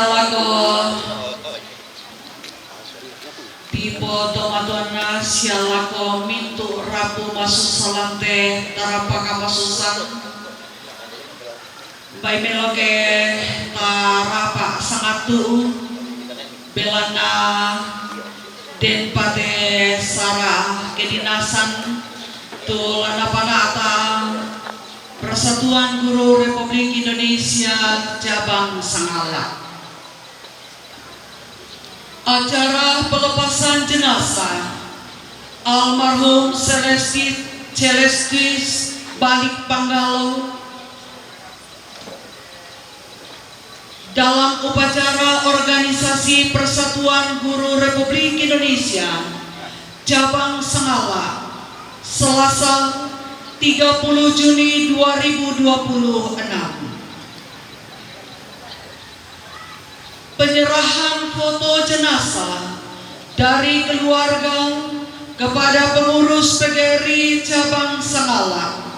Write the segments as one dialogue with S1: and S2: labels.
S1: sialako tipe tomatona sialako mintu rabu masuk salante tarapaka masusan bai meloke tarapa sangatu belana den pate sara kedinasan tulana panata Persatuan Guru Republik Indonesia Cabang Sangala. Acara pelepasan jenazah almarhum Celestis Balik Panggalo dalam upacara organisasi Persatuan Guru Republik Indonesia Cabang Sangala Selasa 30 Juni 2026. Penyerahan foto jenazah dari keluarga kepada pengurus PGRI Cabang Sangala.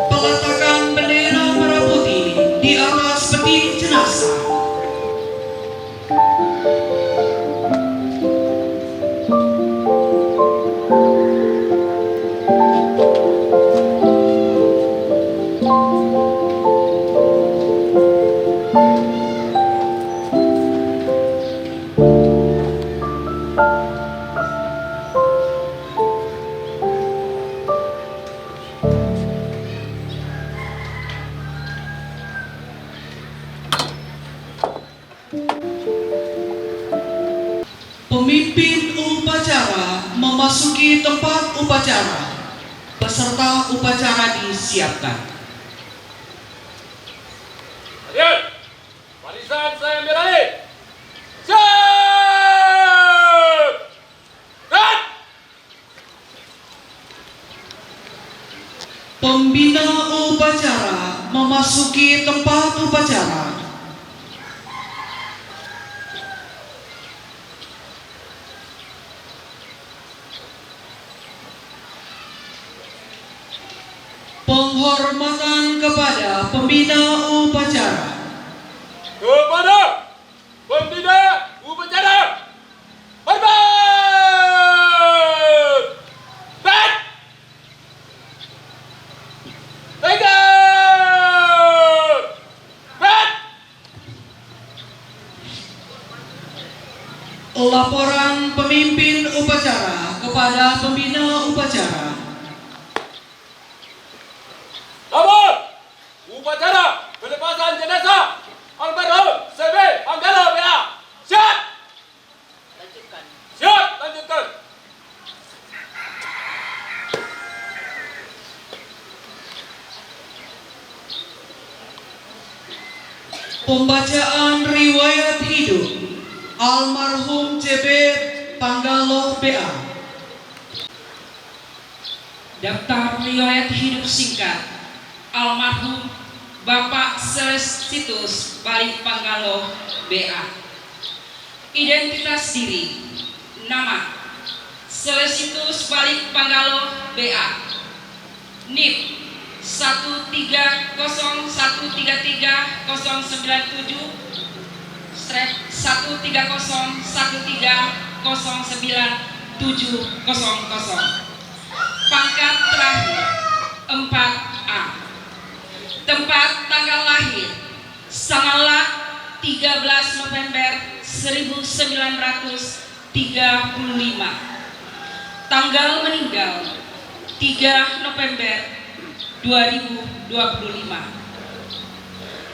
S1: Peletakan bendera merah putih di atas peti jenazah. Pemimpin upacara memasuki tempat upacara. Peserta upacara disiapkan.
S2: Hadirin, barisan saya berdiri. Siap! Dan
S1: Pembina upacara memasuki tempat upacara. Penghormatan kepada pembina upacara.
S2: kepada pembina upacara. Hormat! Dan tegak! Dan
S1: Laporan pemimpin upacara kepada pembina upacara.
S2: namun upacara pelepasan jenazah almarhum CB Panggalo BA. Siap! Lanjutkan. Siap, lanjutkan.
S1: Pembacaan riwayat hidup almarhum CB Panggalo BA.
S3: Daftar riwayat hidup singkat almarhum Bapak Celestis Balik Panggalo BA. Identitas diri: nama Celestis Balik Panggalo BA. NIP 13013099700. Pangkat terakhir 4A. Tempat tanggal lahir Sangala 13 November 1935. Tanggal meninggal 3 November 2025.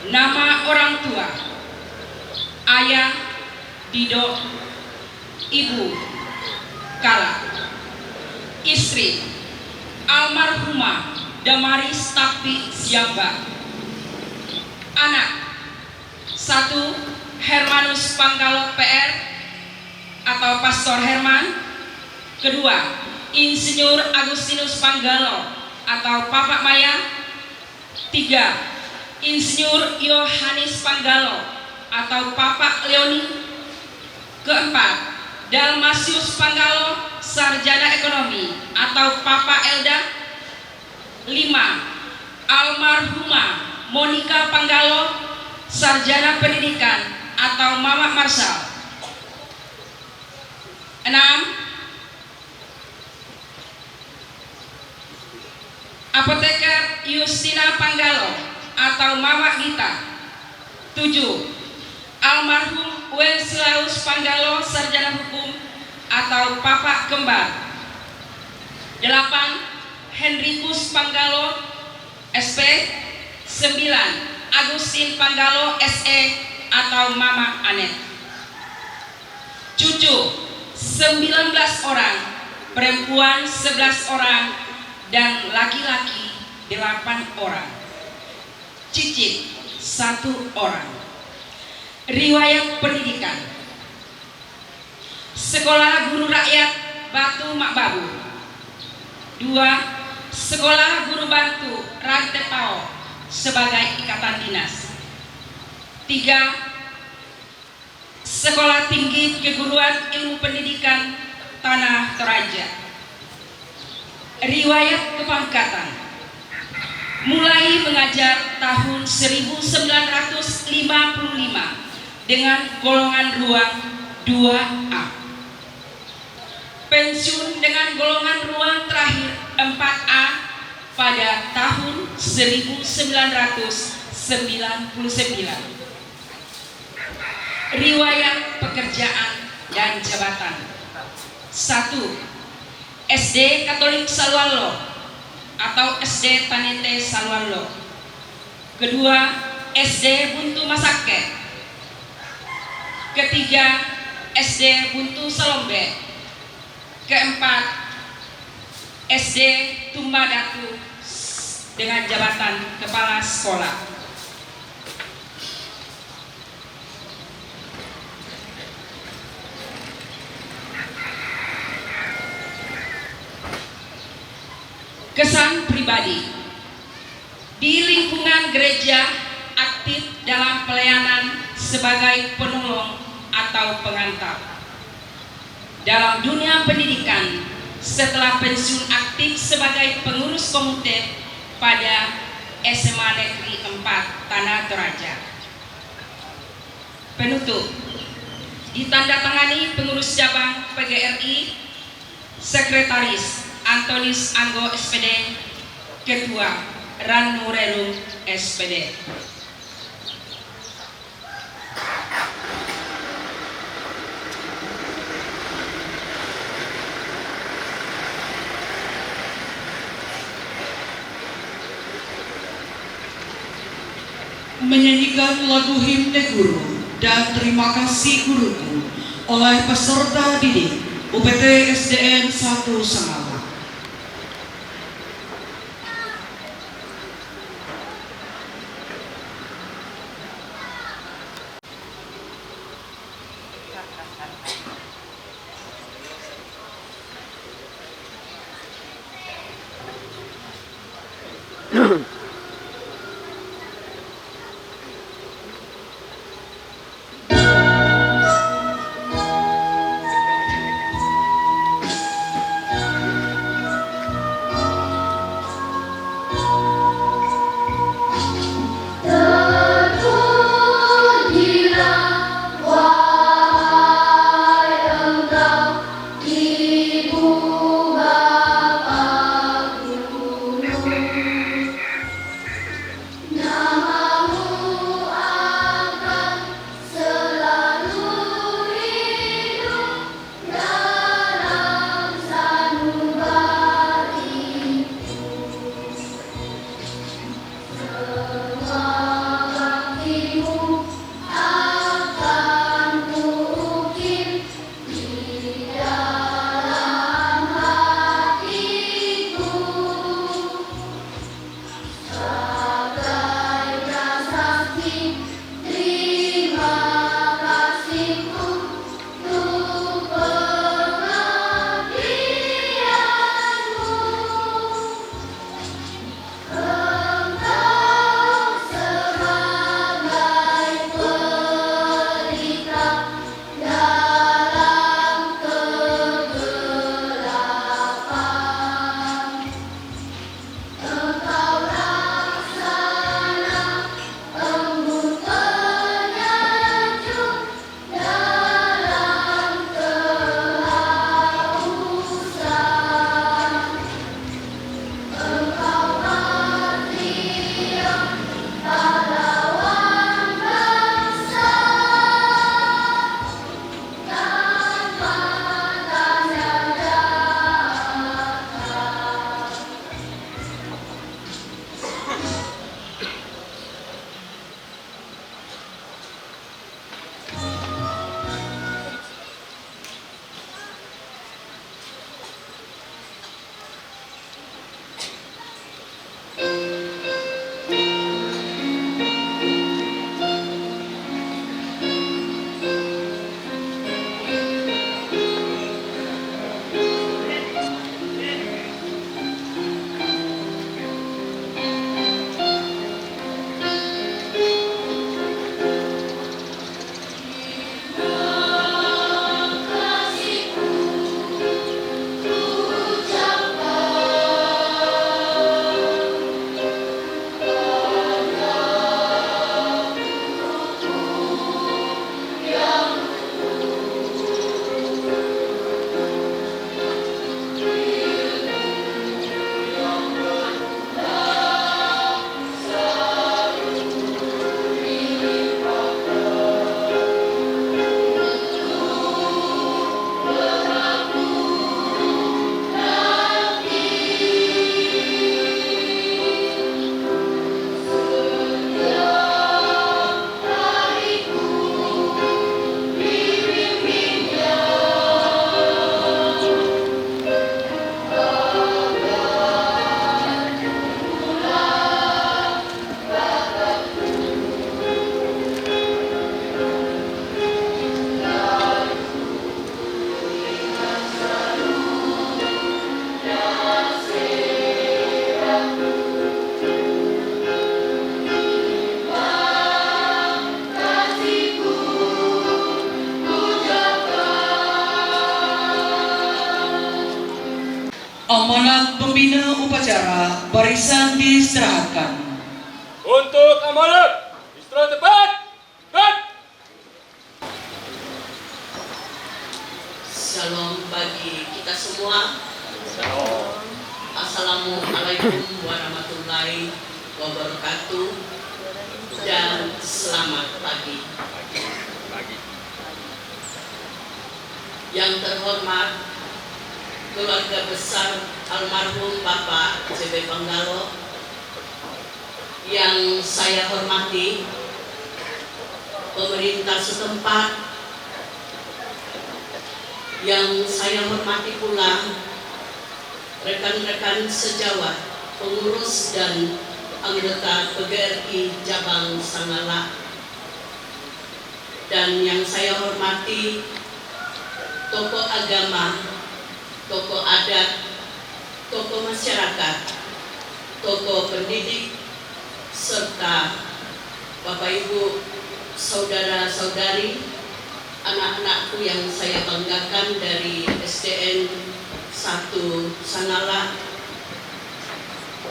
S3: Nama orang tua: Ayah Dido, Ibu Kala. Istri: almarhumah Damaris Takti Siamba. Anak: 1. Hermanus Panggalo PR atau Pastor Herman. Kedua, Insinyur Agustinus Panggalo atau Papa Maya. 3. Insinyur Yohanes Panggalo atau Papa Leoni. Keempat, Dalmasius Panggalo, Sarjana Ekonomi atau Papa Elda. 5. Almarhumah Monica Panggalo, Sarjana Pendidikan atau Mama Marsal. 6. Apoteker Justina Panggalo atau Mama Gita. 7. Almarhum Wenceslaus Panggalo, Sarjana Hukum atau Papa Kembar. 8. Henrikus Panggalo, SP. 9. Agustin Panggalo, SE atau Mama Anet. Cucu 19 orang, perempuan 11 orang, dan laki-laki 8 orang. Cicit 1 orang. Riwayat pendidikan: Sekolah Guru Rakyat Batu Makbabu. 2. Sekolah Guru Bantu Rantepao sebagai ikatan dinas. 3. Sekolah Tinggi Keguruan Ilmu Pendidikan Tanah Toraja. Riwayat kepangkatan: mulai mengajar tahun 1955 dengan golongan ruang 2A. Pensiun dengan golongan ruang terakhir 4A pada tahun 1999. Riwayat pekerjaan dan jabatan: 1. SD Katolik Salualo atau SD Tanete Salualo. Kedua, SD Buntu Masake. Ketiga, SD Buntu Salombe. Keempat, SD Tumbadatu dengan jabatan kepala sekolah. Kesan pribadi: di lingkungan gereja aktif dalam pelayanan sebagai penolong atau pengantar. Dalam dunia pendidikan, setelah pensiun aktif sebagai pengurus komite pada SMA Negeri 4 Tanah Toraja. Penutup: ditandatangani pengurus cabang PGRI, Sekretaris Antonius Anggo SPD, Ketua Ranu Relung SPD.
S1: Menyanyikan lagu himne guru dan terima kasih guruku oleh peserta didik UPT SDN 1 Sangala. Mohon pembina upacara barisan diistirahatkan.
S2: Untuk amalan, istirahat tepat. Dan
S4: Shalom bagi kita semua. Assalamualaikum warahmatullahi wabarakatuh. Dan selamat pagi. Yang terhormat keluarga besar almarhum Bapak C.B. Panggalo, yang saya hormati pemerintah setempat, yang saya hormati pula rekan-rekan sejawat, pengurus dan anggota PGRI Cabang Sangala, dan yang saya hormati tokoh agama, tokoh adat, tokoh masyarakat, tokoh pendidik, serta Bapak Ibu, saudara-saudari, anak-anakku yang saya banggakan dari SDN 1 Sangala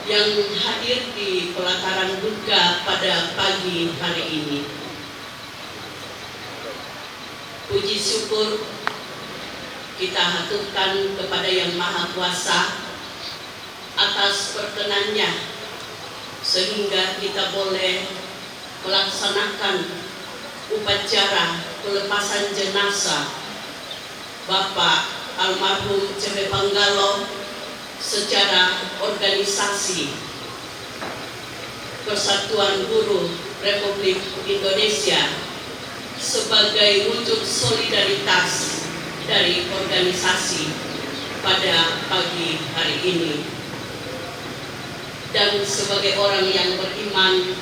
S4: yang hadir di pelataran duka pada pagi hari ini. Puji syukur kita haturkan kepada Yang Maha Kuasa atas perkenannya sehingga kita boleh melaksanakan upacara pelepasan jenazah Bapak almarhum C.B. Panggalo secara organisasi Persatuan Buruh Republik Indonesia sebagai wujud solidaritas dari organisasi pada pagi hari ini. Dan sebagai orang yang beriman,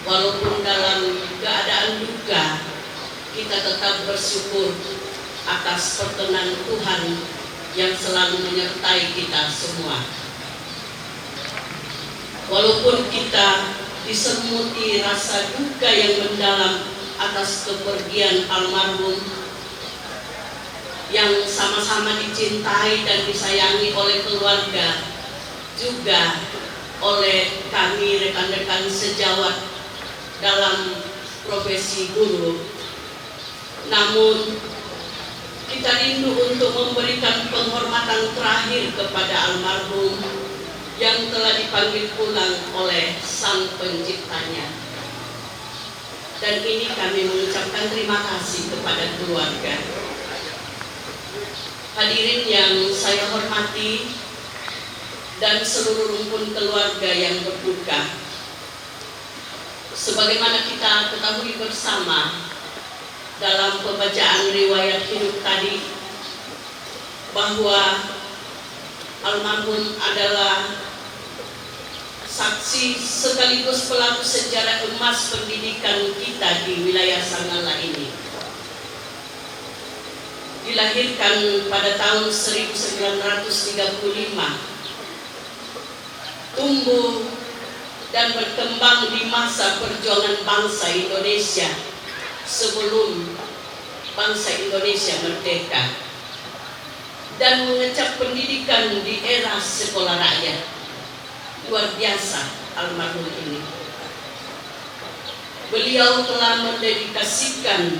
S4: walaupun dalam keadaan duka, kita tetap bersyukur atas perkenan Tuhan yang selalu menyertai kita semua. Walaupun kita disemuti rasa duka yang mendalam atas kepergian almarhum yang sama-sama dicintai dan disayangi oleh keluarga, juga oleh kami rekan-rekan sejawat dalam profesi guru. Namun kita rindu untuk memberikan penghormatan terakhir kepada almarhum yang telah dipanggil pulang oleh Sang Penciptanya. Dan ini kami mengucapkan terima kasih kepada keluarga. Hadirin yang saya hormati dan seluruh rumpun keluarga yang berduka, sebagaimana kita ketahui bersama dalam pembacaan riwayat hidup tadi, bahwa almarhum adalah saksi sekaligus pelaku sejarah emas pendidikan kita di wilayah Sangala ini. Dilahirkan pada tahun 1935, tumbuh dan berkembang di masa perjuangan bangsa Indonesia sebelum bangsa Indonesia merdeka, dan mengecap pendidikan di era sekolah rakyat. Luar biasa almarhum ini. Beliau telah mendedikasikan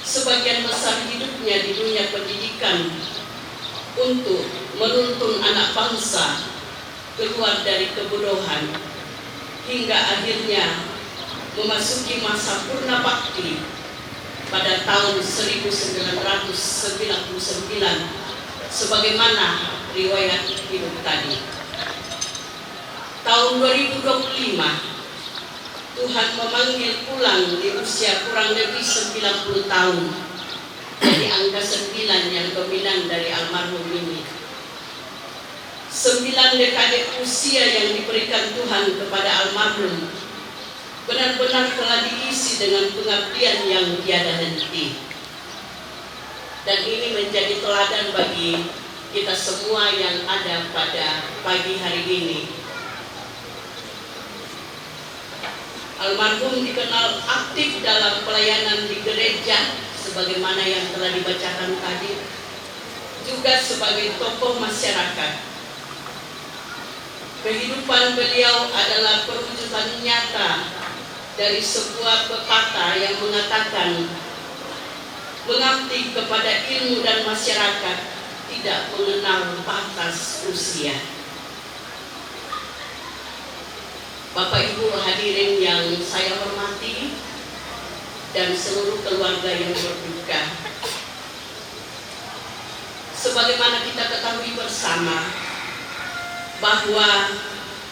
S4: sebagian besar hidupnya di dunia pendidikan untuk menuntun anak bangsa keluar dari kebodohan hingga akhirnya memasuki masa purna bakti pada tahun 1999 sebagaimana riwayat hidup tadi. Tahun 2025 Tuhan memanggil pulang di usia kurang lebih 90 tahun. Jadi angka 9 yang dominan dari almarhum ini. 9 dekade usia yang diberikan Tuhan kepada almarhum benar-benar telah diisi dengan pengabdian yang tiada henti. Dan ini menjadi teladan bagi kita semua yang ada pada pagi hari ini. Almarhum dikenal aktif dalam pelayanan di gereja sebagaimana yang telah dibacakan tadi, juga sebagai tokoh masyarakat Kehidupan beliau adalah perwujudan nyata dari sebuah pepatah yang mengatakan mengabdi kepada ilmu dan masyarakat tidak mengenal batas usia. Bapak Ibu hadirin yang saya hormati dan seluruh keluarga yang berduka, sebagaimana kita ketahui bersama bahwa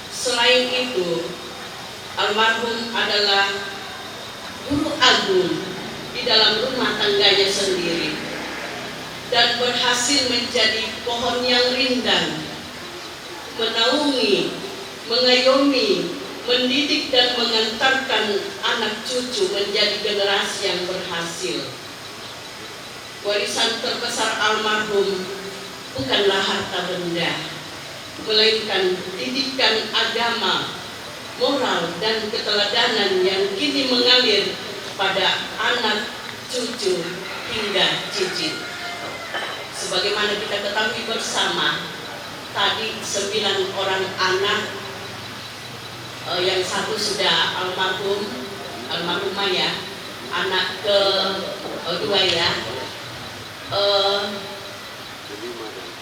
S4: selain itu almarhum adalah guru agung di dalam rumah tangganya sendiri dan berhasil menjadi pohon yang rindang, menaungi, mengayomi, mendidik dan mengantarkan anak cucu menjadi generasi yang berhasil. Warisan terbesar almarhum bukanlah harta benda, melainkan didikan agama, moral dan keteladanan yang kini mengalir pada anak, cucu hingga cicit. Sebagaimana kita ketahui bersama, tadi 9 orang anak, yang satu sudah almarhumah ya, anak kedua ya,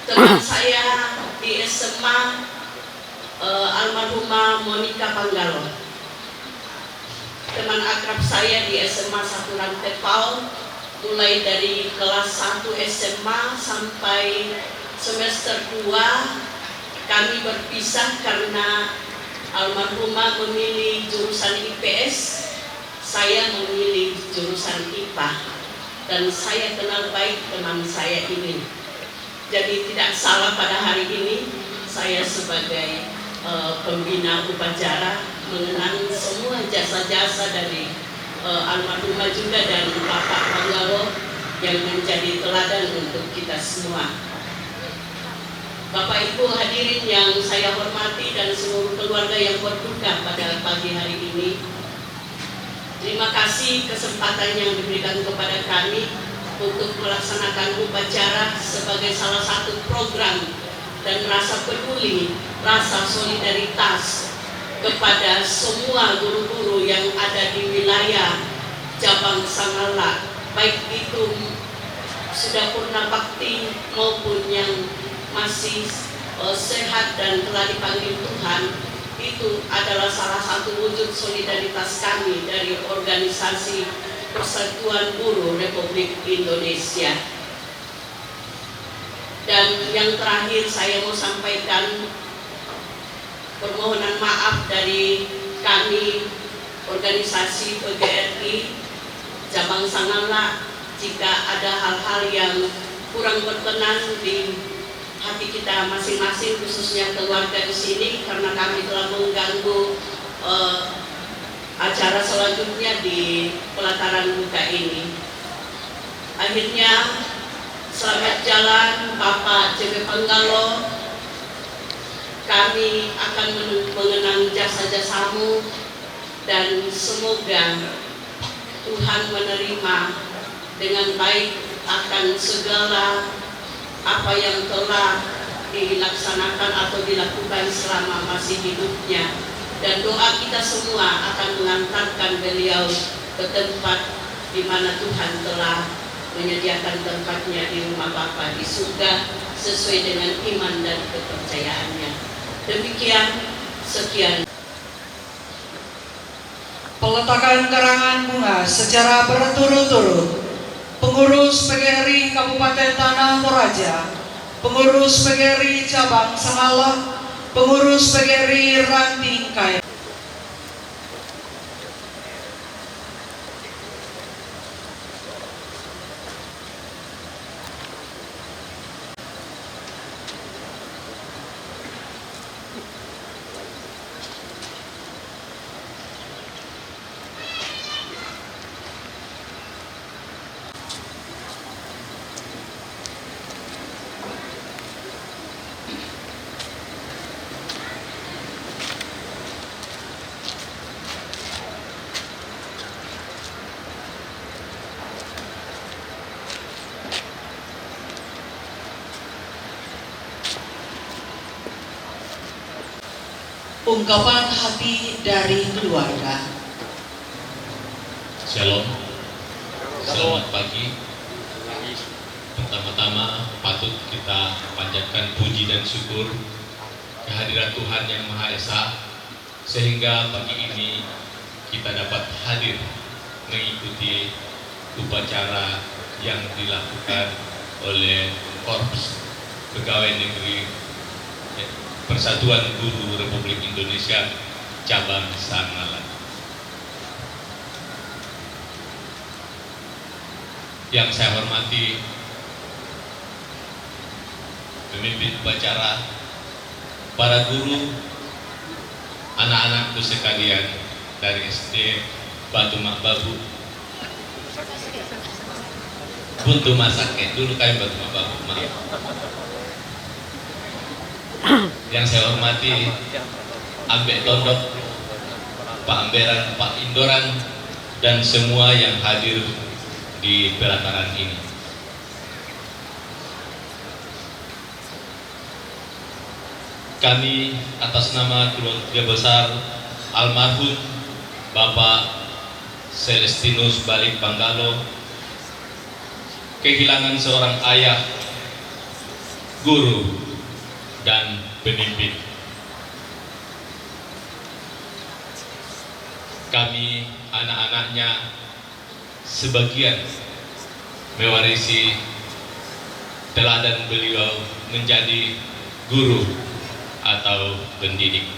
S4: teman saya di SMA, almarhumah Monica Panggalo, teman akrab saya di SMA 1 Rantepal, mulai dari kelas 1 SMA sampai semester 2 kami berpisah karena almarhumah memilih jurusan IPS, saya memilih jurusan IPA, dan saya kenal baik teman saya ini. Jadi tidak salah pada hari ini saya sebagai pembina upacara mengenang semua jasa-jasa dari almarhumah juga dan Bapak Panggalo yang menjadi teladan untuk kita semua. Bapak Ibu hadirin yang saya hormati dan seluruh keluarga yang berduka pada pagi hari ini, terima kasih kesempatan yang diberikan kepada kami untuk melaksanakan upacara sebagai salah satu program dan rasa peduli, rasa solidaritas kepada semua guru-guru yang ada di wilayah Cabang Sangalak, baik itu sudah purna bakti maupun yang masih sehat dan telah dipanggil Tuhan. Itu adalah salah satu wujud solidaritas kami dari organisasi Persatuan Guru Republik Indonesia. Dan yang terakhir saya mau sampaikan permohonan maaf dari kami organisasi PGRI Cabang Sangalak jika ada hal-hal yang kurang berkenan di hati kita masing-masing, khususnya keluarga di sini, karena kami telah mengganggu acara selanjutnya di pelataran buka ini. Akhirnya selamat jalan Bapak JP Panggalo. Kami akan mengenang jasa-jasamu dan semoga Tuhan menerima dengan baik akan segala apa yang telah dilaksanakan atau dilakukan selama masih hidupnya. Dan doa kita semua akan mengantarkan beliau ke tempat di mana Tuhan telah menyediakan tempatnya di rumah Bapa di surga sesuai dengan iman dan kepercayaannya. Demikian, sekian.
S1: Peletakan karangan bunga secara berturut-turut. Pengurus PGRI Kabupaten Tanah Toraja, Pengurus PGRI Cabang Sangalak, Pengurus PGRI Ranting Kaya. ungkapan hati dari keluarga.
S5: Shalom, selamat pagi. Pertama-tama patut kita panjatkan puji dan syukur kehadiran Tuhan Yang Maha Esa, sehingga pagi ini kita dapat hadir mengikuti upacara yang dilakukan oleh Korps Pegawai Negeri Persatuan Guru Republik Indonesia Cabang Sangalan. Yang saya hormati pemimpin upacara, para guru, anak-anakku sekalian dari SD Batu Makbabu, Buntu Masake, dulu kami Batu Makbabu, maaf. Yang saya hormati Ambek Tondok, Pak Amberan, Pak Indoran, dan semua yang hadir di pelataran ini. Kami atas nama keluarga besar almarhum Bapak Celestinus Balik Panggalo kehilangan seorang ayah, guru, dan pemimpin. Kami anak-anaknya sebagian mewarisi teladan beliau menjadi guru atau pendidik.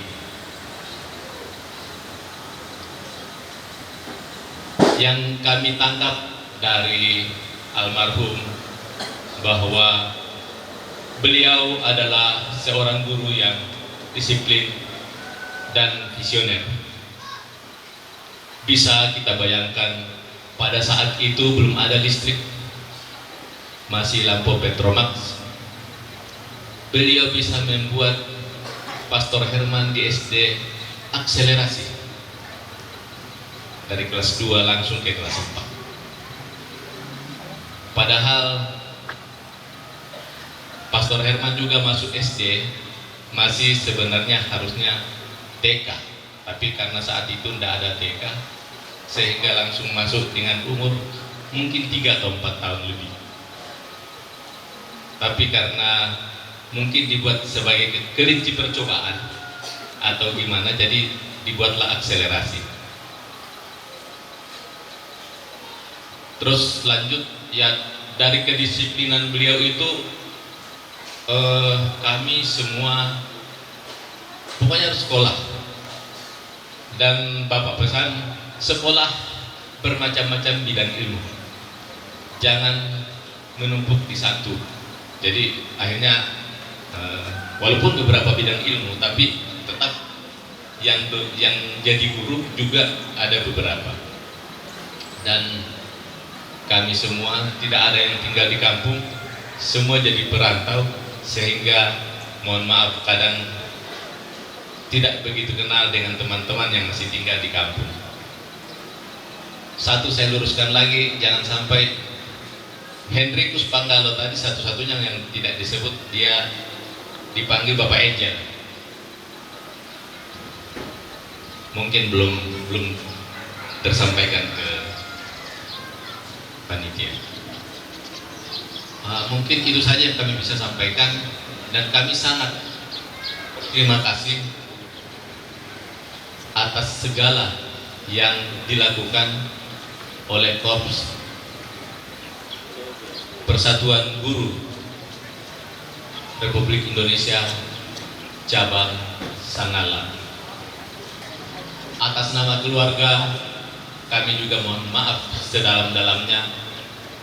S5: Yang kami tangkap dari almarhum bahwa beliau adalah seorang guru yang disiplin dan visioner. Bisa kita bayangkan, pada saat itu belum ada listrik, masih lampu Petromax. Beliau bisa membuat Pastor Herman di SD akselerasi dari kelas 2 langsung ke kelas 4. Padahal Pastor Herman juga masuk SD masih sebenarnya harusnya TK, tapi karena saat itu tidak ada TK, sehingga langsung masuk dengan umur mungkin 3 atau 4 tahun lebih. Tapi karena mungkin dibuat sebagai kelinci percobaan atau gimana, jadi dibuatlah akselerasi. Terus lanjut ya, dari kedisiplinan beliau itu kami semua pokoknya harus sekolah, dan Bapak pesan sekolah bermacam-macam bidang ilmu, jangan menumpuk di satu. Jadi akhirnya walaupun beberapa bidang ilmu, tapi tetap yang jadi guru juga ada beberapa. Dan kami semua tidak ada yang tinggal di kampung, semua jadi perantau, sehingga mohon maaf kadang tidak begitu kenal dengan teman-teman yang masih tinggal di kampung. Satu saya luruskan lagi, jangan sampai Hendrikus Panggalo tadi satu-satunya yang tidak disebut, dia dipanggil Bapak Ejen. Mungkin belum tersampaikan ke panitia. Mungkin itu saja yang kami bisa sampaikan, dan kami sangat terima kasih atas segala yang dilakukan oleh Korps Persatuan Guru Republik Indonesia Cabang Sangalan. Atas nama keluarga, kami juga mohon maaf sedalam-dalamnya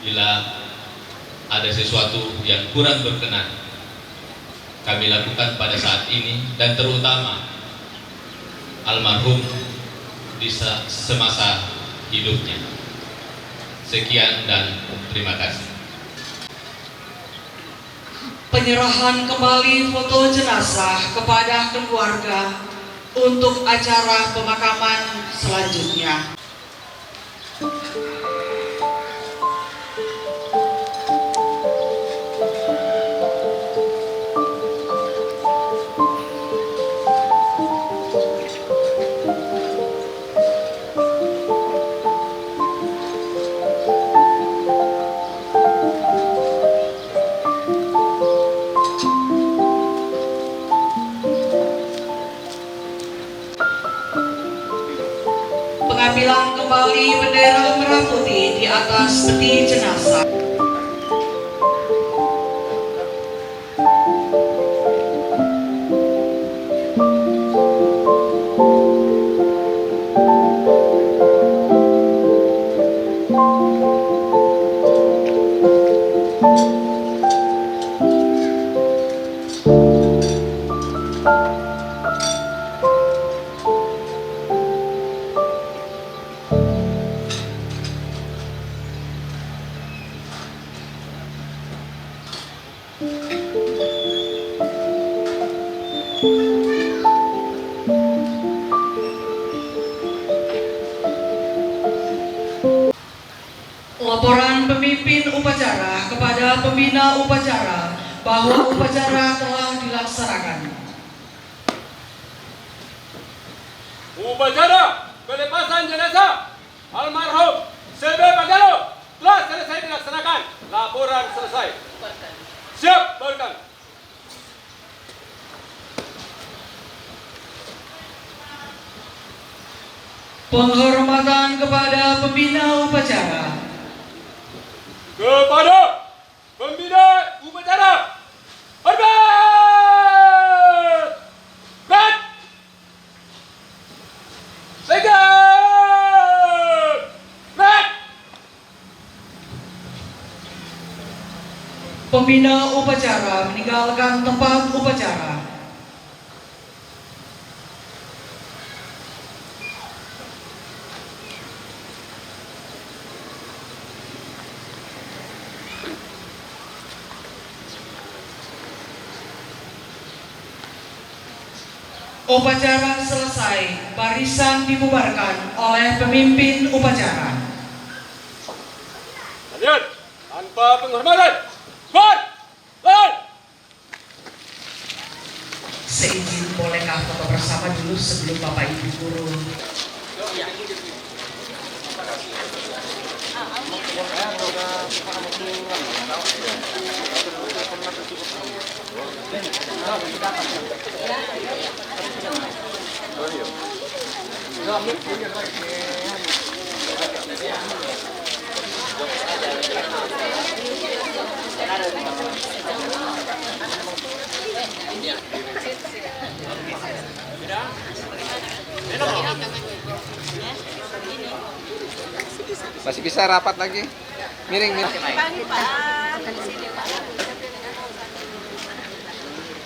S5: bila ada sesuatu yang kurang berkenan kami lakukan pada saat ini, dan terutama almarhum di semasa hidupnya. Sekian dan terima kasih.
S1: Penyerahan kembali foto jenazah kepada keluarga untuk acara pemakaman selanjutnya. atas peti jenazah. Laporan pemimpin upacara kepada pembina upacara bahwa upacara telah dilaksanakan.
S2: Upacara pelepasan jenazah almarhum CB Panggalo telah selesai dilaksanakan. Laporan selesai. Siap, berikan.
S1: Penghormatan kepada pembina upacara.
S2: Kepada pembina upacara, hormat! Bat! Tegak! Bat!
S1: Pembina upacara meninggalkan tempat upacara. Upacara selesai, barisan dibubarkan oleh pemimpin upacara.
S2: Lanjut, tanpa penghormatan. Bat! Bat!
S1: Seizin bolehkah foto bersama dulu sebelum Bapak Ibu guru?
S6: Masih bisa rapat lagi. Miring.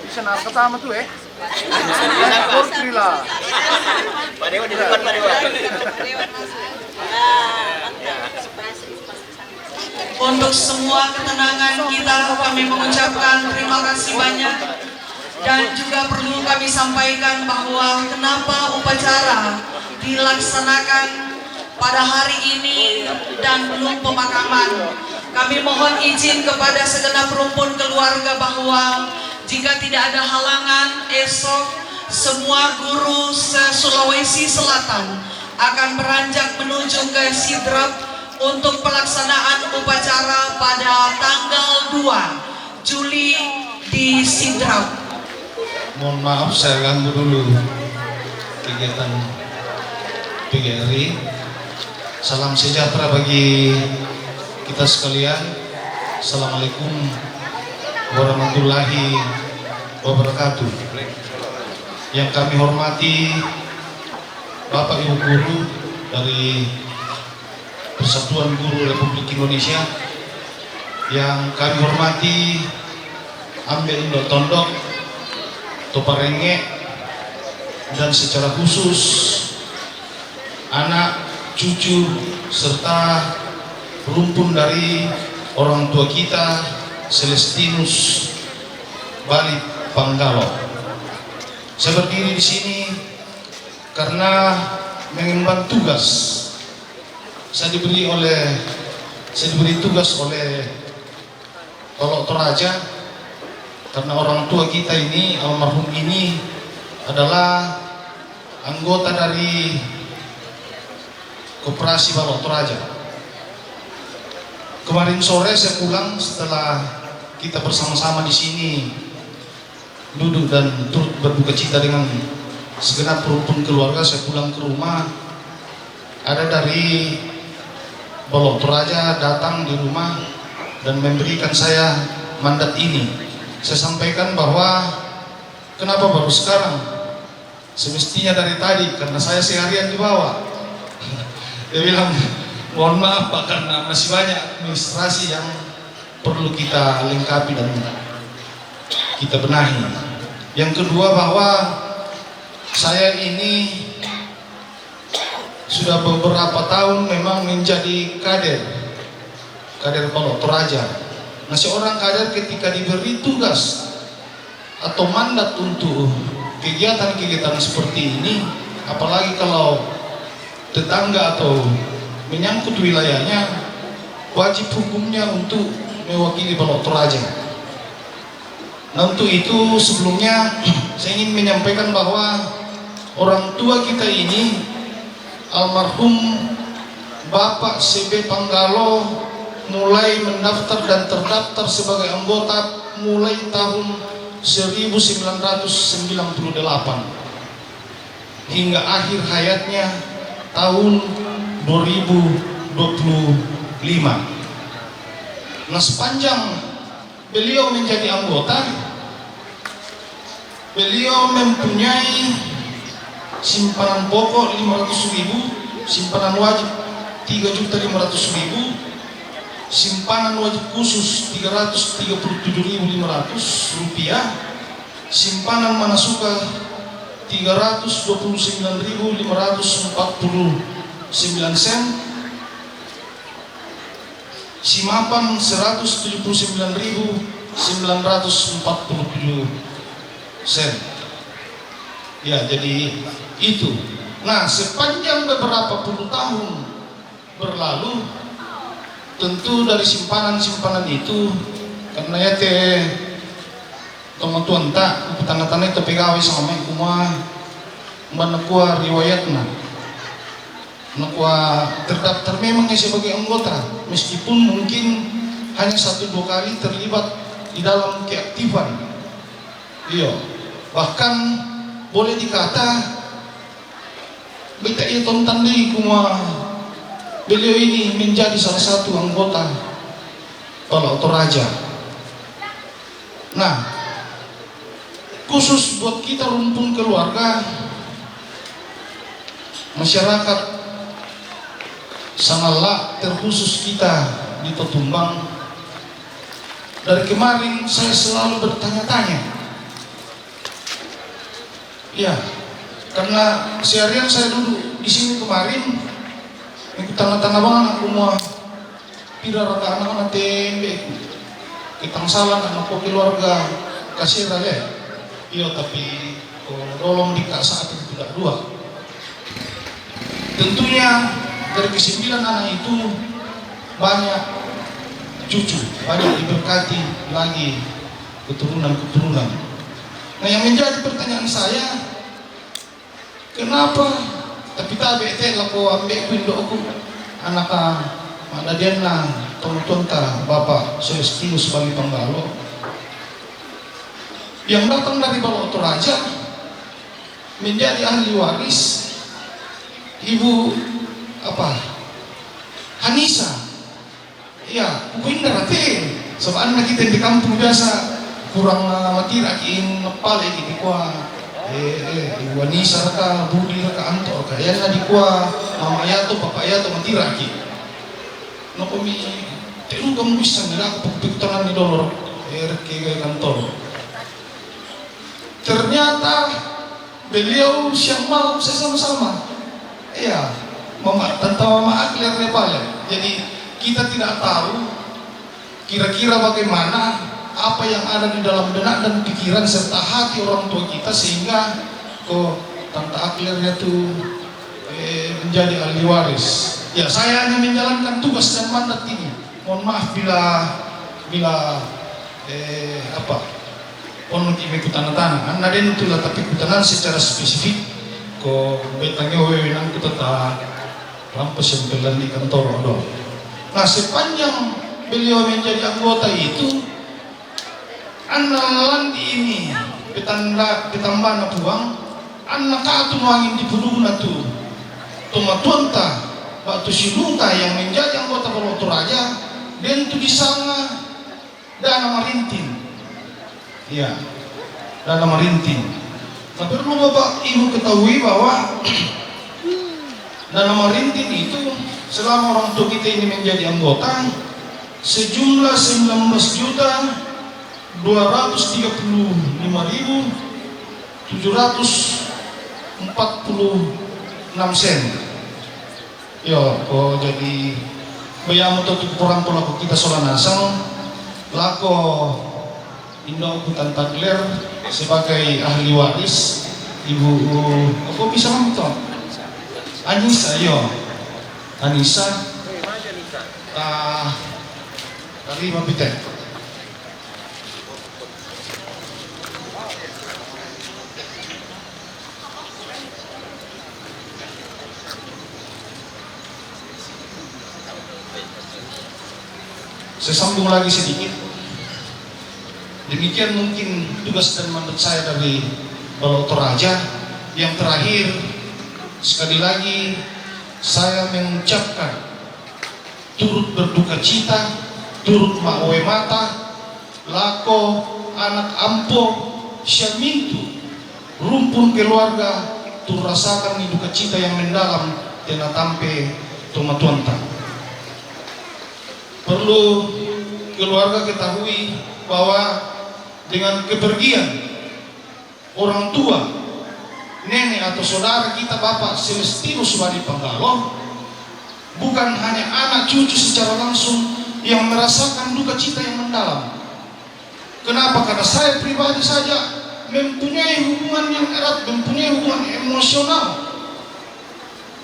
S6: Bisa naruh pertama tuh Kursi lah.
S7: Pak Dewa di depan, Pak Dewa.
S1: Untuk semua ketenangan kita, kami mengucapkan terima kasih banyak. Dan juga perlu kami sampaikan bahwa kenapa upacara dilaksanakan pada hari ini dan belum pemakaman. Kami mohon izin kepada segenap rumpun keluarga bahwa jika tidak ada halangan, esok semua guru se-Sulawesi Selatan akan beranjak menuju ke Sidrap untuk pelaksanaan upacara pada tanggal 2 Juli di Sidrap.
S8: Mohon maaf saya ganggu dulu kegiatan PGRI. Salam sejahtera bagi kita sekalian. Assalamualaikum warahmatullahi wabarakatuh. Yang kami hormati Bapak Ibu Guru dari Persatuan Guru Republik Indonesia, yang kami hormati Ambe Indok Tondok, Toparenge, dan secara khusus anak, cucu, serta rumpun dari orang tua kita Celestinus Bali Panggalo. Saya berdiri di sini karena mengemban tugas. Saya diberi tugas oleh Tolok Toraja, karena orang tua kita ini, almarhum ini adalah anggota dari Koperasi Balok Toraja. Kemarin sore saya pulang setelah kita bersama-sama di sini duduk dan turut berduka cita dengan segenap rukun keluarga. Saya pulang ke rumah, ada dari Balok Toraja datang di rumah dan memberikan saya mandat ini. Saya sampaikan bahwa kenapa baru sekarang? Semestinya dari tadi, karena saya seharian di bawah. Dia bilang, mohon maaf Pak, karena masih banyak administrasi yang perlu kita lengkapi dan kita benahi. Yang kedua, bahwa saya ini sudah beberapa tahun memang menjadi kader Balok Toraja. Nah, seorang kader ketika diberi tugas atau mandat untuk kegiatan-kegiatan seperti ini, apalagi kalau tetangga atau menyangkut wilayahnya, wajib hukumnya untuk mewakili Balok Toraja. Nah, untuk itu sebelumnya saya ingin menyampaikan bahwa orang tua kita ini, almarhum Bapak CB Panggalo, mulai mendaftar dan terdaftar sebagai anggota mulai tahun 1998 hingga akhir hayatnya tahun 2025. Nah, sepanjang beliau menjadi anggota, beliau mempunyai simpanan pokok 500.000, simpanan wajib 3.500.000, simpanan wajib khusus 337.500 rupiah, simpanan manasuka 329.549 sen, simapan 179.947 sen. Ya, jadi itu. Nah, sepanjang beberapa puluh tahun berlalu, tentu dari simpanan-simpanan itu, karena ya teman-teman tak tanda-tanda itu pegawai sama kuma menekua riwayatna, menekua terdaftar memang sebagai anggota, meskipun mungkin hanya 1-2 kali terlibat di dalam keaktifan. Iya, bahkan boleh dikata beta itu tandai kuma beliau ini menjadi salah satu anggota Balok Toraja. Nah, khusus buat kita rumpun keluarga, masyarakat Sangalak, terkhusus kita di Totumbang, dari kemarin saya selalu bertanya-tanya. Ya, karena seharian saya duduk di sini kemarin, ikut tanda-tanda banget aku mau pira raka anak-anak tembe kitang salah anak keluarga kasih raya. Iya, tapi tolong dikak saat itu tidak dua. Tentunya dari ke-9 anak itu banyak cucu, banyak diberkati lagi keturunan-keturunan. Nah, yang menjadi pertanyaan saya, kenapa tapi tabe teh lako ambek ku indokku anak madadianna tonton ta Bapak Celestinus sebagai Panggalo yang datang dari Balok Toraja menjadi ahli waris Ibu Hanisa. Ya, buku indah rate sebab anak kita di kampung biasa kurang mati rakin nepal gitu kuah Ibu Anissa raka Budi raka Anto raka yana di kuah Mama Yato Papa Yato mati raki no kami telu kamu bisa nila aku pagpiktanan ni dolor ke kantor. Ternyata beliau siang malam saya sama-sama. Iya, Tante Mama Aklir Nepal. Jadi kita tidak tahu kira-kira bagaimana apa yang ada di dalam benak dan pikiran serta hati orang tua kita sehingga kok Tante Aklirnya itu menjadi ahli waris. Ya, saya hanya menjalankan tugas dan mandat ini. Mohon maaf bila Ono kime kutana-tana, anda den itulah tapi kutanan secara spesifik ko betangnya wewenang kita tak rampas yang berlan di kantor do. Nah, sepanjang beliau menjadi anggota itu, anak landi ini ditambah anak buang, anak katu nuangin di puruna tu, toma tuanta waktu si Luta yang menjadi anggota Balo Toraja dan itu di sana Dana Marintin. Ya, Dana Marintin. Nah, perlu Bapak Ibu ketahui bahwa Dana Marintin itu selama orang tua kita ini menjadi anggota sejumlah 19.235.746 sen. Yo, kok jadi bayam untuk kurang pelaku kita solanasang lako Indo Hutan Tagler sebagai ahli waris Ibu apa bisa kamu tahu? Anissa, yo Anissa dari Mapite. Saya sambung lagi sedikit. Demikian mungkin tugas dan mandat saya dari Balo Toraja. Yang terakhir, sekali lagi saya mengucapkan turut berduka cita, turut maowe mata, lako anak ampo syamintu rumpun keluarga turut rasakan duka cita yang mendalam tena tampe tomatuanta. Perlu keluarga ketahui bahwa dengan kepergian orang tua, nenek atau saudara kita Bapak Celestinus Bali Panggalo, bukan hanya anak cucu secara langsung yang merasakan duka cita yang mendalam. Kenapa? Karena saya pribadi saja mempunyai hubungan yang erat, mempunyai hubungan emosional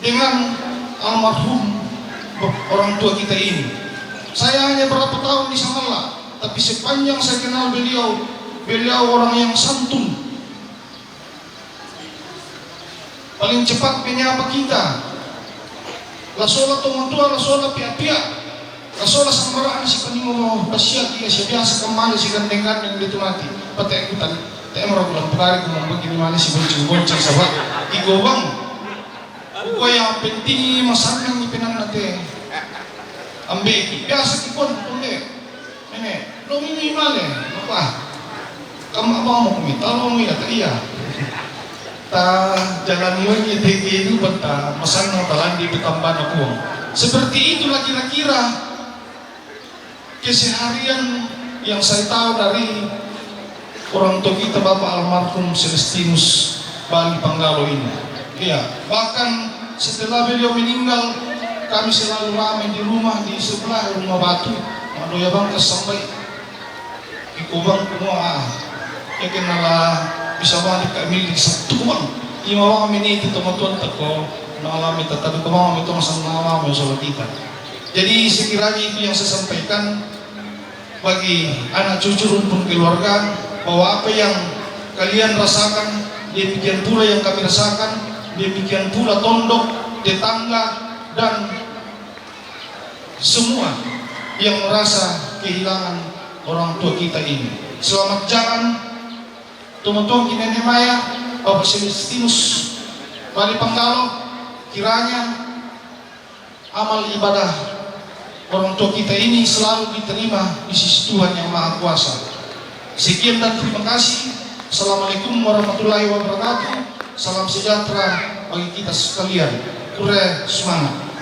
S8: dengan almarhum orang tua kita ini. Saya hanya berapa tahun di sana, tapi sepanjang saya kenal beliau orang yang santun, paling cepat menyapa kita. Lasola tua, lasola pihak-pihak, lasola sambaraan si penimo basia dia si biasa kemana si gandeng-gandeng yang itu mati. Patek ikutan, tak emang bulan pekari kumang begini mana si bonceng sahabat. Igo bang, uko yang penting masakang ipinan nate. Ambeki biasa kipon punde, nenek, lo mimi male, apa? Kamu apa mau kumita, lo mau tak iya. Ta jalan muanya tinggi itu beta masang talan di betamban aku. Seperti itulah kira-kira keseharian yang saya tahu dari orang tua kita Bapak almarhum Celestinus Bali Panggalo ini. Iya, bahkan setelah beliau meninggal kami selalu ramai di rumah di sebelah rumah batu. Mado ya bang sampai ikubang semua. Ya kenalah bisa balik kami di satu bang. Imawa kami ini itu teman-teman teko mengalami tetapi kemauan itu masang nama masalah kita. Jadi sekiranya itu yang saya sampaikan bagi anak cucu rumpun keluarga bahwa apa yang kalian rasakan demikian pula yang kami rasakan, demikian pula tondok, tetangga dan semua yang merasa kehilangan orang tua kita ini. Selamat jalan teman-teman Nenek Maya, Bapak Celestinus Bali Panggalo, kiranya amal ibadah orang tua kita ini selalu diterima di sisi Tuhan yang Maha Kuasa. Sekian dan terima kasih. Assalamualaikum warahmatullahi wabarakatuh. Salam sejahtera bagi kita sekalian. Kure semangat.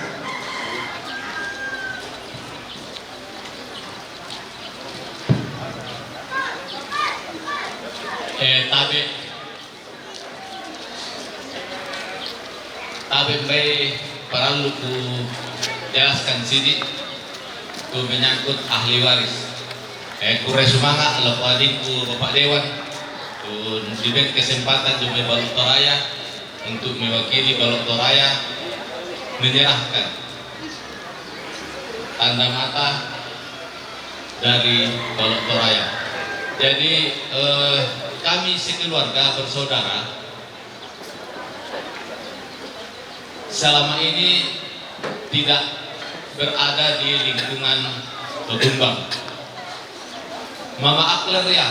S5: Tabe baik perlu ku jelaskan sini ku menyangkut ahli waris. Kure semangat laku adikku Bapak Dewan ku diberi kesempatan juga Balo Toraja untuk mewakili Balo Toraja menyerahkan tanda mata dari Balo Toraja. Jadi kami sekeluarga bersaudara selama ini tidak berada di lingkungan Totumbang. Mama Akler ya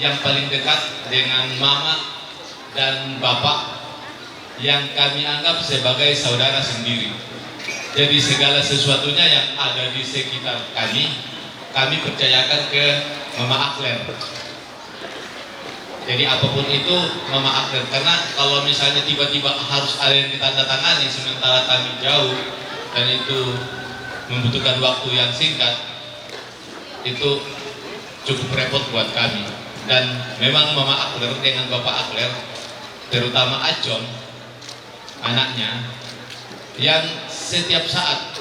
S5: yang paling dekat dengan mama dan bapak yang kami anggap sebagai saudara sendiri. Jadi segala sesuatunya yang ada di sekitar kami percayakan ke Mama Akler. Jadi apapun itu Mama Akler, karena kalau misalnya tiba-tiba harus ada yang ditandatangani sementara kami jauh dan itu membutuhkan waktu yang singkat, itu cukup repot buat kami. Dan memang Mama Akler dengan Bapak Akler, terutama Acon anaknya, yang setiap saat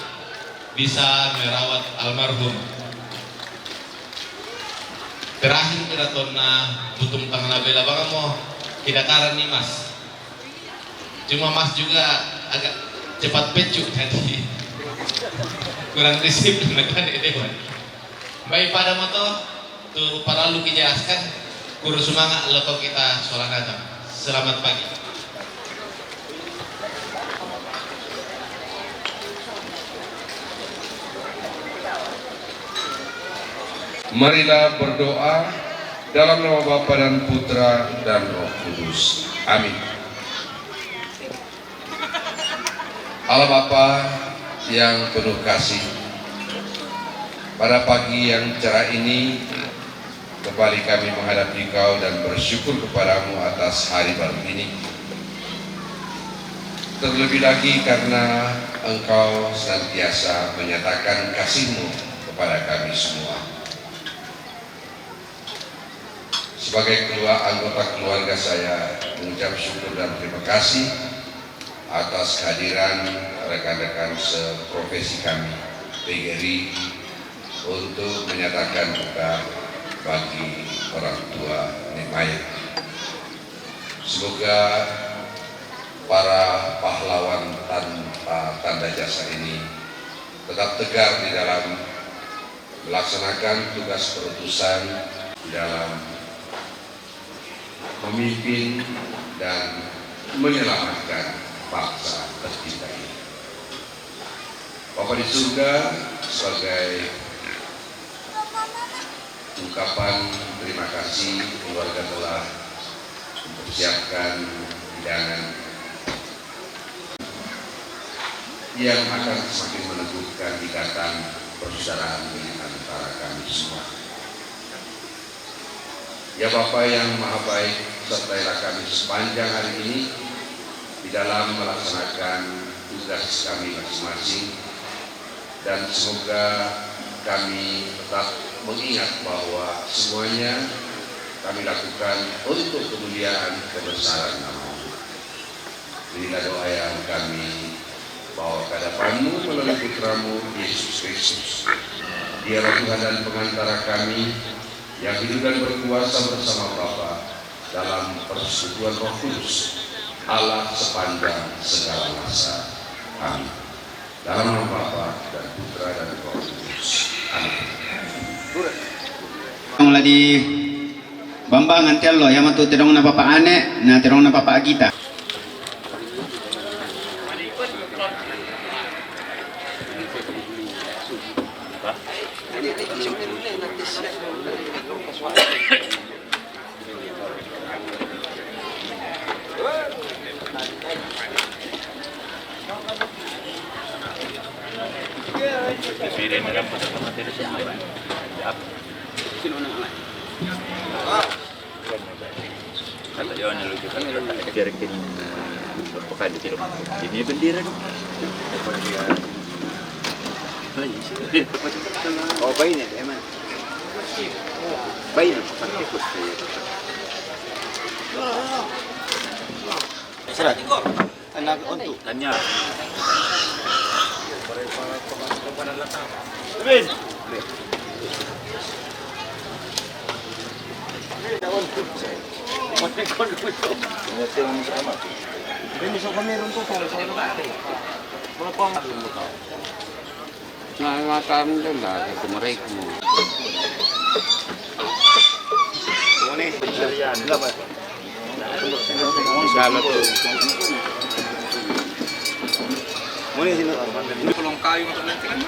S5: bisa merawat almarhum. Terakhir kita tona butuh tangan bela bang mau tidak karan nih Mas. Cuma Mas juga agak cepat pecuk tadi, kurang disiplin kan dewan. Baik pada moto tuh para lu kijelaskan kurus semangat leko kita sholat datang. Selamat pagi.
S9: Marilah berdoa dalam nama Bapa dan Putra dan Roh Kudus. Amin. Allah Bapa yang penuh kasih, pada pagi yang cerah ini kembali kami menghadap Engkau dan bersyukur kepadamu atas hari baru ini. Terlebih lagi karena Engkau senantiasa menyatakan kasih-Mu kepada kami semua. Sebagai anggota keluarga saya mengucap syukur dan terima kasih atas kehadiran rekan-rekan seprofesi kami PGRI untuk menyatakan duka bagi orang tua Nek Maya. Semoga para pahlawan tanpa tanda jasa ini tetap tegar di dalam melaksanakan tugas perutusan di dalam memimpin dan menyelamatkan bangsa tercinta ini. Bapa di surga, sebagai ungkapan terima kasih keluarga telah mempersiapkan hidangan yang akan semakin meneguhkan ikatan persaudaraan di antara kami semua. Ya Bapa yang Maha Baik, sertailah kami sepanjang hari ini di dalam melaksanakan tugas kami masing-masing, dan semoga kami tetap mengingat bahwa semuanya kami lakukan untuk kemuliaan kebesaran nama-Mu. Inilah doa yang kami bawa ke hadapan-Mu melalui Putra-Mu Yesus Kristus. Dialah Tuhan dan pengantara kami yang hidup dan berkuasa bersama Bapa dalam persekutuan Roh Kudus, Allah sepanjang segala masa. Amin. Dalam nama Bapa dan Putra dan Roh Kudus. Amin.
S10: Ang ladi Bambang antello yang matu terong na papa ane na terong na papa kita.
S7: Ini bendera dong. Oh bayi ni, emang. Bayi ni, ikut. Serat. Anak untuk tanya. Ben. Ini so kami runtuh kalau saya nanti. Berapa dulu kau? Nah, makan dulu lah ke mereka. Ini pencarian. Berapa? Kalau tu. Mana sini? Ini pelong kayu macam nanti kan?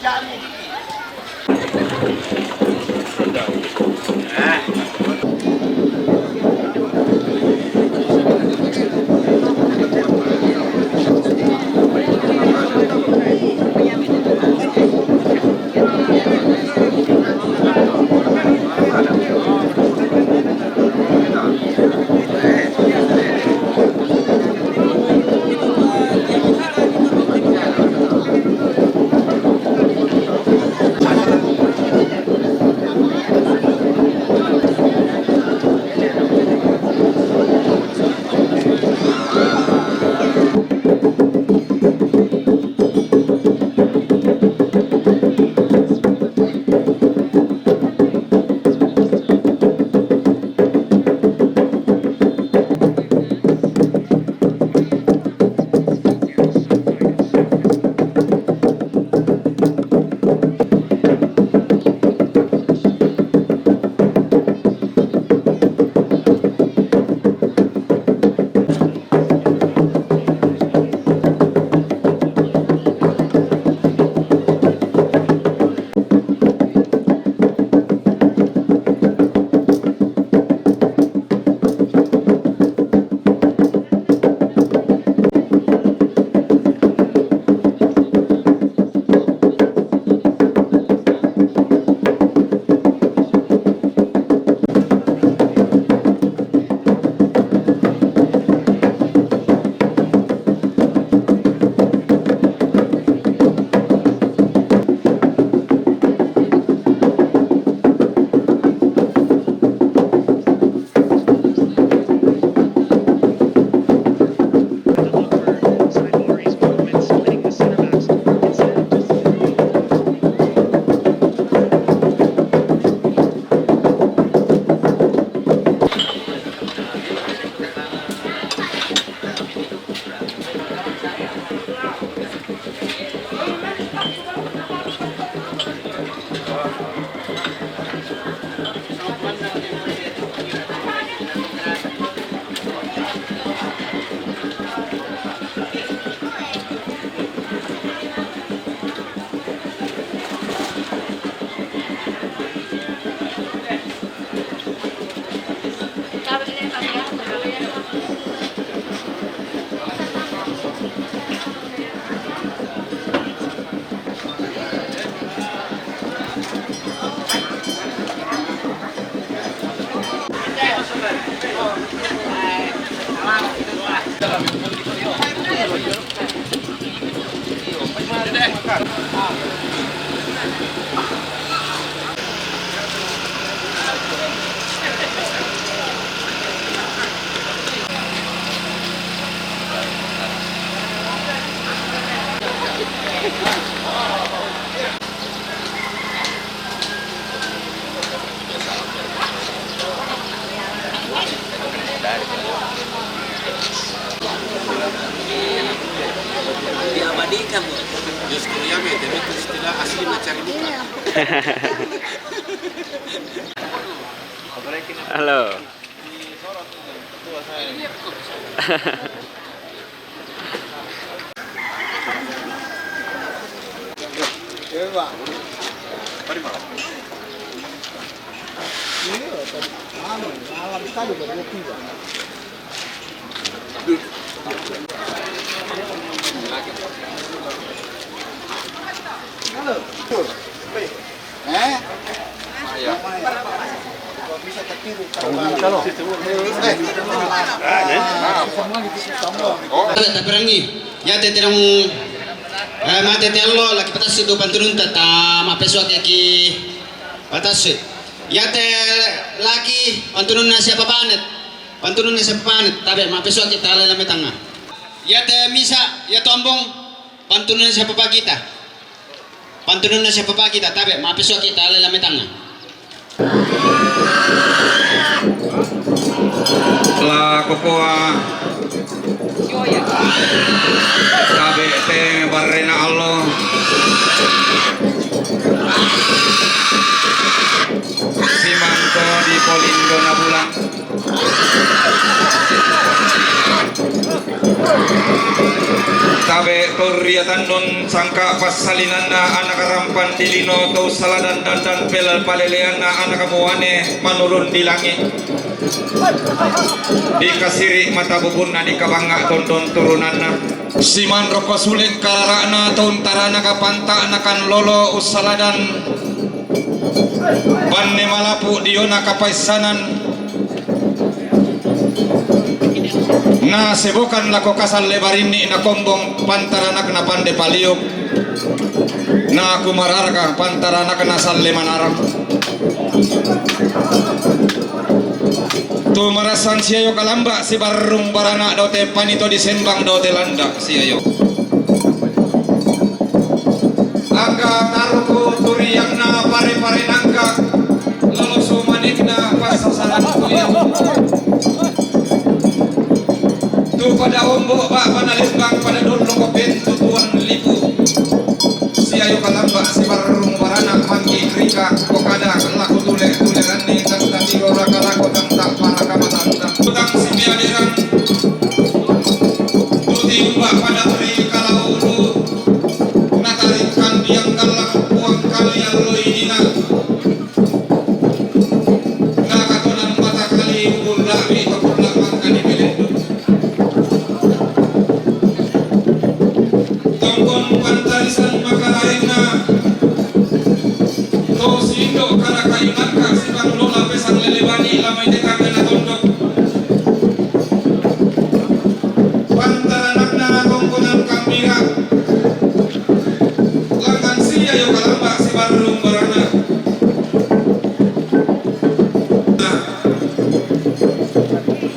S7: Jangan. Halo.
S10: Tapirangi, ya teterong mate tello lagi patas itu pantunun tata mapeswa ki patas ya te laki pantunun na siapa panet tabe mapeswa kita lala metanga ya te misa ya tombong pantunun na siapa kita tabe mapeswa kita lala metanga
S11: la kokoa tabe te barrena Allah simanto di polindo nabulang tabe torriatan non sangka pasalinanna anak rampan dilino tau saladan dan pelal paleleana anak kamuane manurun di langit dikasiri mata bubunna di kabangga tonton turunanna siman roko sulit kararana tauntarana kapanta anakan lolo usaladan banne malapu diona kapaisanan na sebokan lako kasal lebarini na kombong pantarana kena pande paliuk na kumararka pantarana kena salle manarang tu marasan siayo kalamba si barung barana dote panito disembang dote landa siayo angga taruku turiyangna pare-pare nangka lalu sumanikna pasasalan kuya tu pada ombok bak panalimbang pada dulu kopen tutuan lipu siayo kalamba si barung barana manggi rika kokada laku tule-tuleran ni dan tadi ora kalako tang para kamatanta utang si biadiran tuti umbak pada tri kalaulu natarikan biang kalang uang kalian loidina nakatonan mata kali ulah itu ulah mangkani belendu tongkon pantarisan makaraina to sindo kara kayunan ka sibang lola pesang lelebani lamai dekang na tondok pantaranakna tongkonan kambira langan siya yo kalamba si barung barana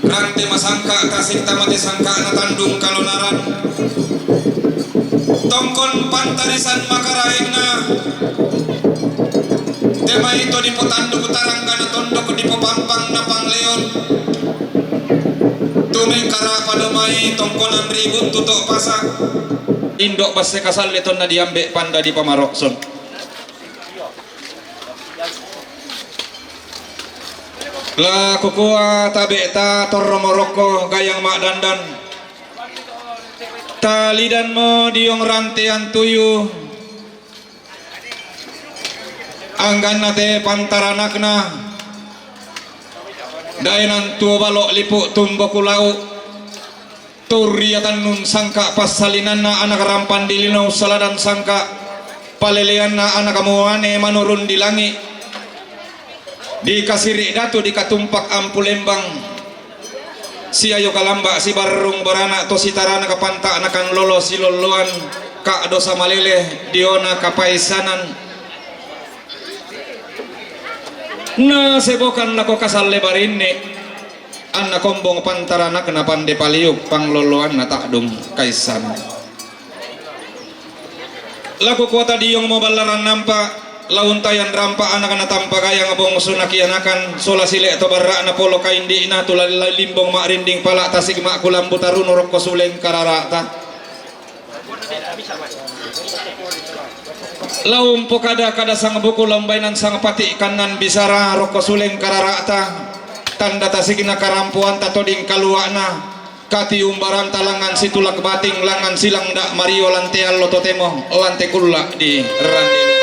S11: rante masangka tasik tamate sangka na tandung kalonaran tongkon pantarisan makaraengna tema itu di potanduk utarangga na tondok di popampang na pangleon tumengkara pada mai tongkonan ribut tutok pasak indok basse kasal leton na diambe panda di pamarokson la kukua tabe ta torromoroko gayang mak dandan talidan mo diong rantean tuyu anggan nate pantaranakna dainan tua balok lipuk tumbo kulau turiatan nun sangka pasalinanna anak rampan dilino saladan sangka paleleanna anak kamuane manurun di langit dikasiri datu dikatumpak ampulembang siayo kalamba si barung barana to sitarana kapanta anakan lolo siloloan ka dosa malele diona kapaisanan na sebokan lako kasal lebarinne anna kombong pantarana kena pande paliuk pangloloan na takdum kaisan laku kuota diong mo balaran nampa launtayan rampa anak na tampa kaya ngabong sunakianakan sola sile to barra na polo kaindi na tulal limbong makrinding pala tasig makulam butarun urok kosuleng kararata Laum pokada kada sang buku lombainan sang pati kanan bisara roko suleng kararata tanda tasikina karampuan tatoding kaluana kati umbaran talangan situlak bating langan silang dak mario lanteal lototemo lante kulla di randil.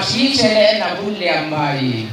S12: masih sele na bulle ambai.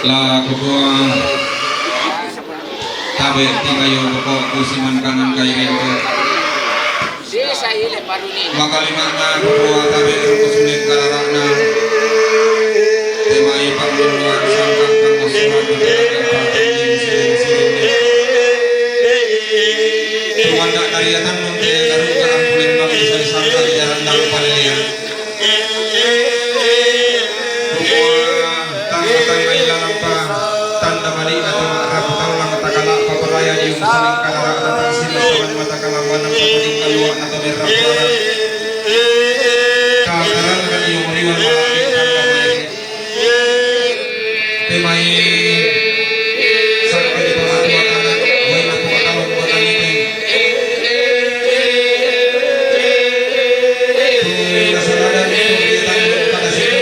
S11: La kedua tabe tingayo pokok kusiman kanan kayu itu makalimana kedua tabe kusunin kalarakna temai pangduluan sangkang pangasuran tuandak dariatan mungkin garuda ampulin bang isai sangkang jalan dalam palilian tanda malina tama rapatang lang takala papalaya yung saling kalara tatang sinusawan matakalang wanang papaling kaluwa na tumirapara kakaran kan yung riwan malapit ang kamay temay sakit di pamatuwa tanan buhay na pumatalong matalipin tuwi nasaladan ito ritan pada situ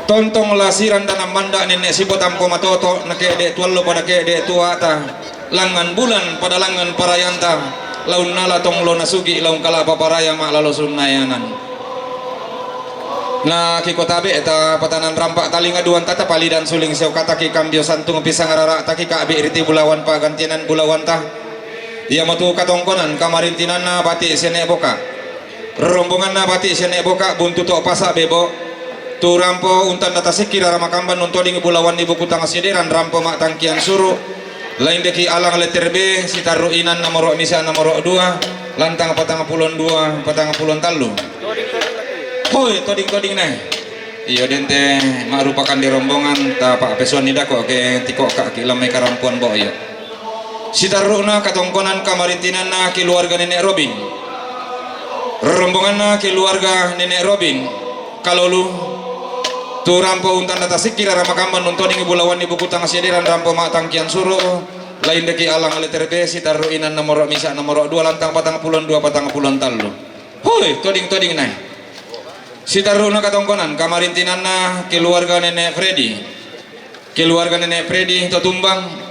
S11: tontong lasiran tanam manda nenek sibotam komatoto nakede tuallo pada kede tuata langan bulan pada langan parayanta laun nala tong lo nasugi laun kala paparaya mak lalo sunnayanan na kikotabe eta patanan rampak talinga duan tata pali dan suling sew kata ki kambio santung pisang rara taki ka abi riti bulawan pagantinan bulawan tah dia matu katongkonan kamarintinan na bati sene boka rombongan na bati sene boka buntu to pasa bebo tu rampo untan data sikira ramakamban nuntoding bulawan ibu kutang asideran rampo mak tangkian suru lain deki alang letter B sitaru inan nomor misa nomor 2 lantang patang pulon 2 patang pulon talu hoi toding nah iyo dente marupakan di rombongan ta pak pesuan nida kok ke tikok kak kilame karampuan bo iyo sitaru na katongkonan kamarintinan na keluarga nenek Robin rombongan na keluarga nenek Robin kalolu tu rampo untan data sikira ramakamban nuntoning bulawan ibu kutang asidiran rampo mak tangkian suruh lain deki alang letter B sitaru inan nomor misa nomor 2 lantang patang pulon 2 patang pulon talu hoi toding nah Sitaruna katongkonan kamarintinanna keluarga nenek Freddy. Keluarga nenek Freddy to tumbang.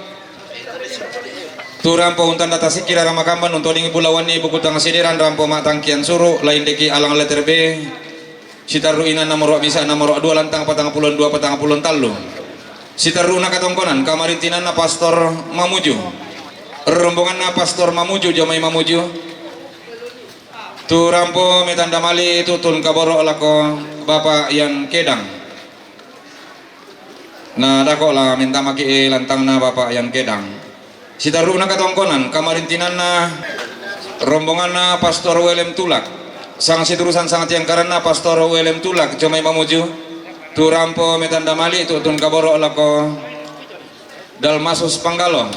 S11: Tu rampo untan data sikira ramakamban untuk ning bulawan ni buku tang sidiran rampo mak tangkian suru lain deki alang letter B. Sitaruna nomor bisa nomor 2 lantang 42 43. Sitaruna katongkonan kamarintinanna Pastor Mamuju. Rombonganna Pastor Mamuju Jomai Mamuju. Tu rampo metanda mali tutun kaboro lako Bapak yang kedang. Nah dako lah minta maki lantang na Bapak yang kedang. Sitaruna katongkonan kamarintinan na rombongan na Pastor William Tulak. Sang siturusan sangat yang karena Pastor William Tulak Jomai Mamuju. Tu rampo metanda mali tutun kaboro lako Dalmasus Panggalo.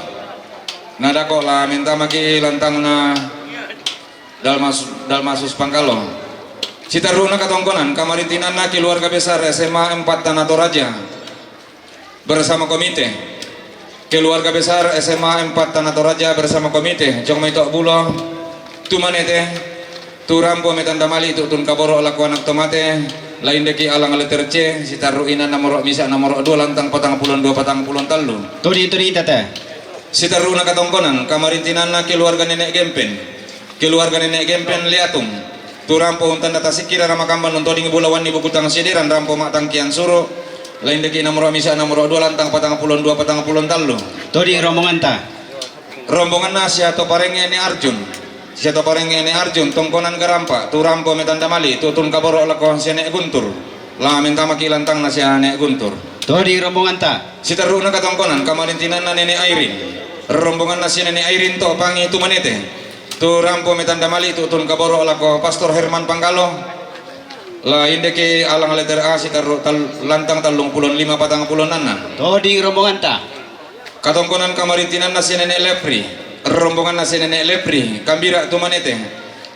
S11: Nah dako lah minta maki lantang na Dalmasus Pangkalo. Sitaruna katongkonan kamarintinanna keluarga besar SMA 4 Tanah Toraja bersama komite. Keluarga besar SMA 4 Tanah Toraja bersama komite jong maitok bulo tumanete tu rampo metanda mali tutun kaboro laku anak tomate lain deki alang letter C. Sitaruina nomor misa nomor 2 lantang 42 43.
S10: Turi tata.
S11: Sitaruna katongkonan kamarintinanna keluarga nenek Gempen. Keluarga nenek Gempen liatung tu rampo untan data sikira ramakamban untuk ding bulawan ni buku tang sidiran rampo mak tangkian suru lain deki nomor misa nomor 2 lantang 42 43.
S10: Todi rombongan ta
S11: rombongan nasi atau parenge ni Arjun siato parenge ni Arjun tongkonan garampa tu rampo metanda mali tutun kaboro lakon si nek Guntur lah minta maki lantang nasi nek Guntur.
S10: Todi rombongan ta
S11: Sitaruna katongkonan kamarintinan na nenek Airin rombongan nasi nenek Airin to pangi tu manete tu rampo metanda mali tutun kaboro lako Pastor Herman Panggalo la indeke alang letter A sitaru lantang 35 46.
S10: Todi rombongan ta
S11: katongkonan kamarintinan nasi nenek Lepri rombongan nasi nenek Lepri kambira tu manete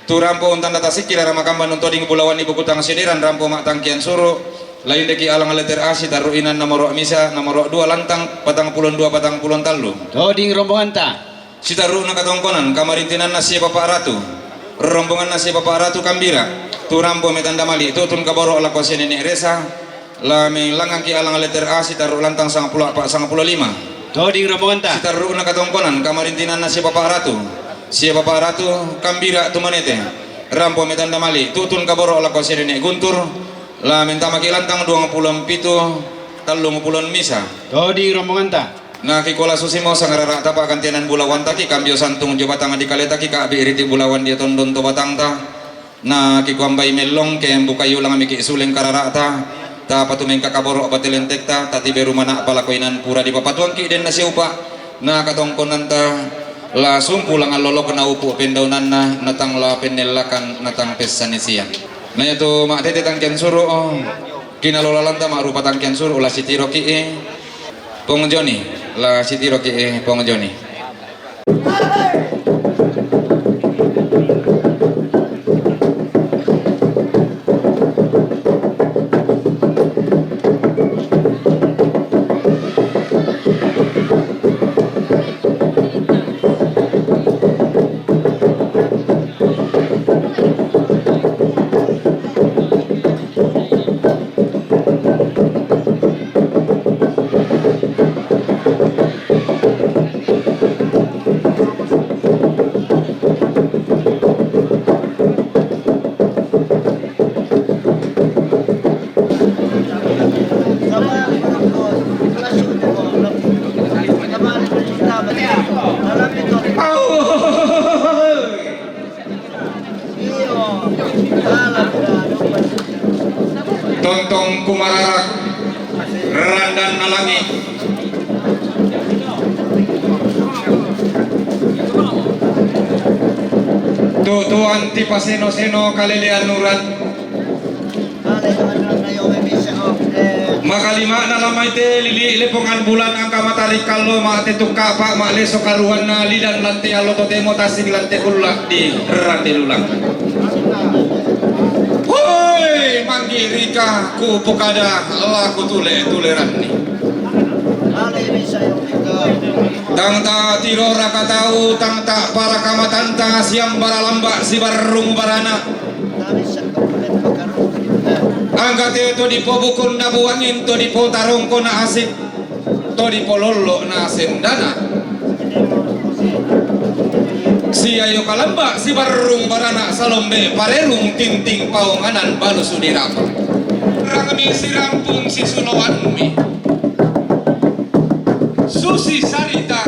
S11: tu rampo untan data sikira ramakamban untuk ding bulawan ibu kutang sidiran rampo mak tangkian suru lain deki alang letter A sitaru inan nomor misa nomor 2 lantang 42 43.
S10: Todi rombongan ta
S11: Sitaruna katongkonan kamarintinan nasi Bapak Ratu rombongan nasi Bapak Ratu kambira tu rampo metanda mali tutun kaboro lako si nenek Resa la melangang ki alang letter A sitaru lantang 55.
S10: Todi rombongan ta
S11: Sitaruna katongkonan kamarintinan nasi Bapak Ratu si Bapak Ratu kambira tu manete rampo metanda mali tutun kaboro lako si nenek Guntur la minta maki lantang 27 misa.
S10: Todi rombongan ta
S11: Nah kikola susimo sangarara tapa kantianan bulawan taki kambio santung jo batang di kaleta ki ka biriti bulawan dia tondon to batang ta. Nah kikwambay melong kem bukayo lang miki suleng karara ta patumeng kakaboro batelentek ta tati beru mana palakoinan pura di papatuang ki den nasi upa. Nah katongkonan ta la sumpu lang alolo kena upu pendaunan na natang la penelakan natang pesanisian. Nah itu mak tete tangkian suru kinalola lanta mak rupa tangkian suru ulah sitiro ki Pong Joni la sitiro ki Pong Joni. Tontong kumararak randan nalangi tuan tipa seno-seno kalilian nurat makalima na lamay te lili lepongan bulan ang kamatari kallo maate tukka pa maaleso karuhan na lidan lante alo to temo tasig lante ulak di rante lulang. Hoi manggiri ka ku pokada laku tuleran ni tangta tiro rakatau tangta para kamatanta siam baralamba si barung barana Angkat itu di pobukun na buangin, to di po tarong ko na asik, to di po lolo na sendana. Si ayo kalamba, si barung barana salombe, parerung tinting paunganan balu sudirapa. Rangmi si rampung si suloan mi. Susi sarita